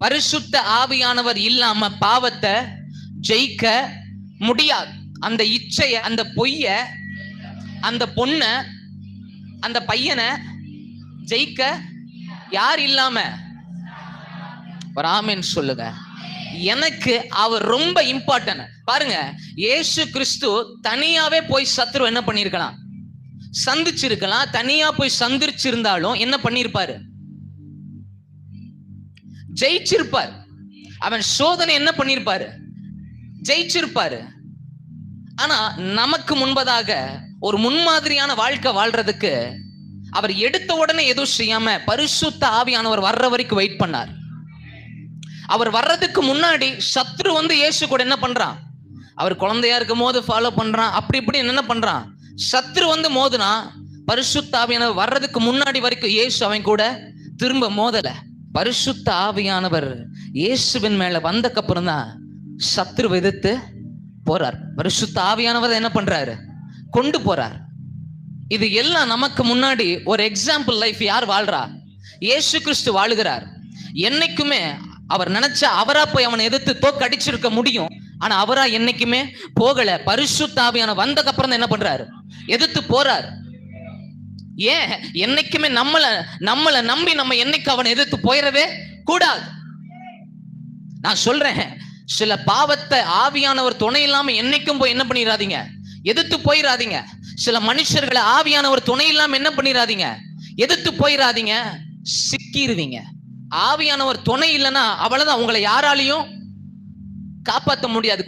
பரிசுத்த ஆவியானவர் இல்லாம பாவத்தை ஜெயிக்க முடியாது. அந்த இச்சைய, அந்த பொய்ய, அந்த பொண்ண, அந்த பையனை ஜெயிக்க யார் இல்லாம? ஆமென் சொல்லுங்க. எனக்கு அவர் ரொம்ப இம்பார்ட்டன்ட். பாருங்க, இயேசு கிறிஸ்து தனியாவே போய் சத்துரு என்ன பண்ணிருக்கலாம்? சந்திச்சிருக்கலாம். தனியா போய் சந்திச்சிருந்தாலும் என்ன பண்ணிருப்பாரு? ஜெயிச்சிருப்பார். அவன் சோதனை என்ன பண்ணிருப்பாரு? ஜெயிச்சிருப்பாரு. ஆனா நமக்கு முன்பதாக ஒரு முன்மாதிரியான வாழ்க்கை வாழ்றதுக்கு அவர் எடுத்த உடனே எதுவும் செய்யாம பரிசுத்த ஆவியானவர் வர்ற வரைக்கும் வெயிட் பண்ணார். அவர் வர்றதுக்கு முன்னாடி சத்ரு இயேசு கூட என்ன பண்றான்? அவர் குழந்தையா இருக்கும் போது ஃபாலோ பண்றான். அப்படி இப்படி என்ன பண்றான்? சத்ரு மோதுனா பரிசுத்த ஆவியானவர் வர்றதுக்கு முன்னாடி வரைக்கும் இயேசு அவன் கூட திரும்ப மோதல. பரிசுத்த ஆவியானவர் இயேசுவின் மேல வந்தக்கு அப்புறம் தான் சத்ரு எதிர்த்து போறார். பரிசுத்த ஆவியானவர் என்ன பண்றாரு? கொண்டு போறார். இது எல்லாம் நமக்கு முன்னாடி ஒரு எக்ஸாம்பிள் லைஃப் யார் வாழ்றா? இயேசு கிறிஸ்து வாழுகிறார். என்னைக்குமே அவர் நினைச்சா அவரா போய் அவனை எதிர்த்து தோக்கடிச்சிருக்க முடியும். ஆனா அவரா என்னைக்குமே போகல. பரிசுத்த ஆவியானவர் வந்தக்கு அப்புறம் தான் என்ன பண்றாரு? எதிர்த்து போறார். ஏன்? என்னைக்குமே நம்மளை நம்பி நம்ம என்னைக்கு அவனை எதிர்த்து போயிடவே கூடாது. நான் சொல்றேன், சில பாவத்தை ஆவியானவர் துணை இல்லாம என்னைக்கும் போய் என்ன பண்ணிடாதீங்க? எதிர்த்து போயிடாதீங்க. சில மனுஷர்களை ஆவியானவர் துணை இல்லாம என்ன பண்ணிடாதீங்க? எதிர்த்து போயிடாதீங்க. சிக்கிடுவீங்க. ஆவியானவர் துணை இல்லைன்னா அவ்வளவுதான், உங்களை யாராலையும் காப்பாற்ற முடியாது.